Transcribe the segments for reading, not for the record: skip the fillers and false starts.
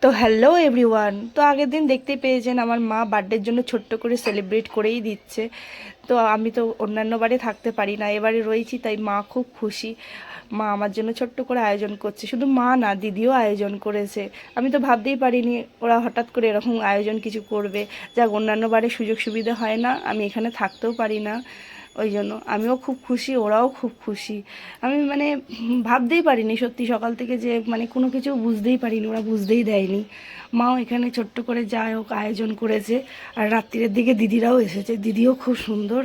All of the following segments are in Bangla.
তো হ্যালো এভরিওয়ান। তো আগের দিন দেখতেই পেয়েছেন আমার মা বার্থডের জন্য ছোট্ট করে সেলিব্রেট করেই দিচ্ছে। তো আমি তো অন্যান্য বারে থাকতে পারি না, এবারে রয়েছি, তাই মা খুব খুশি। মা আমার জন্য ছোট্ট করে আয়োজন করছে, শুধু মা না দিদিও আয়োজন করেছে। আমি তো ভাবতেই পারিনি ওরা হঠাৎ করে এরকম আয়োজন কিছু করবে। যাক, অন্যান্য বারে সুযোগ সুবিধা হয় না, আমি এখানে থাকতেও পারি না, ওই জন্য আমিও খুব খুশি, ওরাও খুব খুশি। আমি ভাবতেই পারিনি সত্যি, সকাল থেকে যে কোনো কিছু বুঝতেই পারিনি, ওরা বুঝতেই দেয়নি। মাও এখানে ছোট্ট করে যাই হোক আয়োজন করেছে। আর রাত্রির দিকে দিদিরাও এসেছে, দিদিও খুব সুন্দর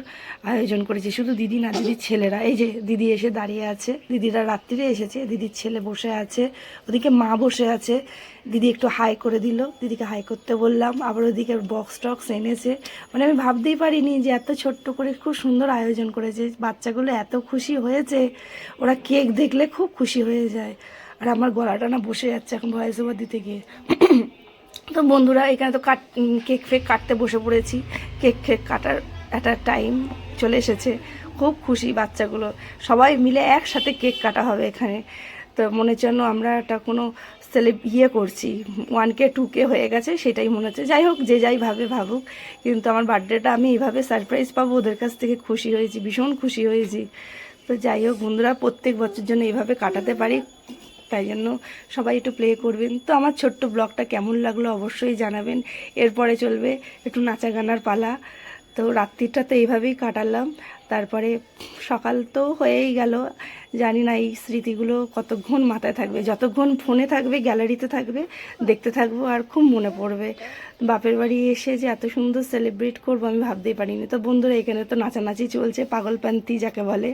আয়োজন করেছে। শুধু দিদি না, দিদির ছেলেরা, এই যে দিদি এসে দাঁড়িয়ে আছে, দিদিরা রাত্রিরে এসেছে, দিদির ছেলে বসে আছে, ওদিকে মা বসে আছে। দিদি একটু হাই করে দিল, দিদিকে হাই করতে বললাম, আবার ওদিকে বক্স টক্স এনেছে। আমি ভাবতেই পারিনি যে এত ছোট্ট করে খুব সুন্দর আয়োজন করেছে। বাচ্চাগুলো এত খুশি হয়েছে, ওরা কেক দেখলে খুব খুশি হয়ে যায়। আর আমার গলাটা না বসে যাচ্ছে এখন ভয়েস ওভার দিতে গিয়ে। তো বন্ধুরা, এখানে তো কেক ফেক কাটতে বসে পড়েছি। কেক কাটার একটা টাইম চলে এসেছে। খুব খুশি বাচ্চাগুলো, সবাই মিলে একসাথে কেক কাটা হবে এখানে। তো মনে হচ্ছে যেন আমরা একটা কোনো করছি, 1K 2K হয়ে গেছে সেটাই মনে হচ্ছে। যাই হোক, যে যাই ভাবে ভাবুক, কিন্তু আমার বার্থডেটা আমি এইভাবে সারপ্রাইজ পাবো ওদের কাছ থেকে খুশি হয়েছি, ভীষণ খুশি হয়েছি। তো যাই হোক বন্ধুরা, প্রত্যেক বছর জন্য এইভাবে কাটাতে পারি, তাই জন্য সবাই একটু প্লে করবেন। তো আমার ছোট্ট ব্লগটা কেমন লাগলো অবশ্যই জানাবেন। এরপরে চলবে একটু নাচা গানার পালা। তো রাত্রিটা তো এইভাবেই কাটালাম, তারপরে সকাল তো হয়েই গেল। জানি না এই স্মৃতিগুলো কতক্ষণ মাথায় থাকবে, যতক্ষণ ফোনে থাকবে, গ্যালারিতে থাকবে, দেখতে থাকবো আর খুব মনে পড়বে। বাপের বাড়ি এসে যে এত সুন্দর সেলিব্রেট করবো আমি ভাবতেই পারিনি। তো বন্ধুরা, এখানে তো নাচানাচি চলছে, পাগলপান্তি যাকে বলে।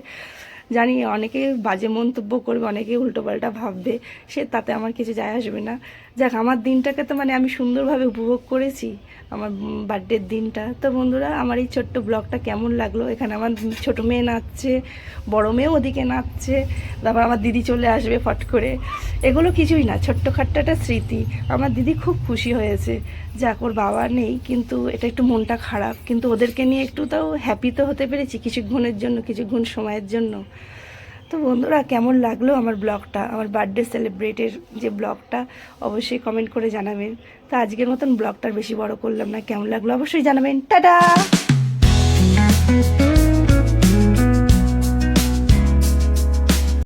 জানি অনেকে বাজে মন্তব্য করবে, অনেকে উল্টোপাল্টা ভাববে, সে তাতে আমার কিছু যায় আসবে না। যাক, আমার দিনটাকে তো আমি সুন্দরভাবে উপভোগ করেছি, আমার বার্থডের দিনটা। তো বন্ধুরা, আমার এই ছোট্ট ব্লগটা কেমন লাগলো? এখানে আমার ছোটো মেয়ে নাচছে, বড় মেয়েও ওদিকে নাচছে, তারপর আমার দিদি চলে আসবে ফট করে। এগুলো কিছুই না, ছোট্টখাট্ট একটা স্মৃতি। আমার দিদি খুব খুশি হয়েছে। যাক, ওর বাবা নেই, কিন্তু এটা একটু মনটা খারাপ, কিন্তু ওদেরকে নিয়ে একটু তাও হ্যাপি তো হতে পেরেছি কিছুক্ষণের জন্য, কিছুক্ষণ সময়ের জন্য। তো বন্ধুরা, কেমন লাগলো আমার ব্লগটা, আমার বার্থডে সেলিব্রেটের যে ব্লগটা, অবশ্যই কমেন্ট করে জানাবেন। তো আজকের মতন ব্লগটার বেশি বড় করলাম না, কেমন লাগলো অবশ্যই জানাবেন। টাটা।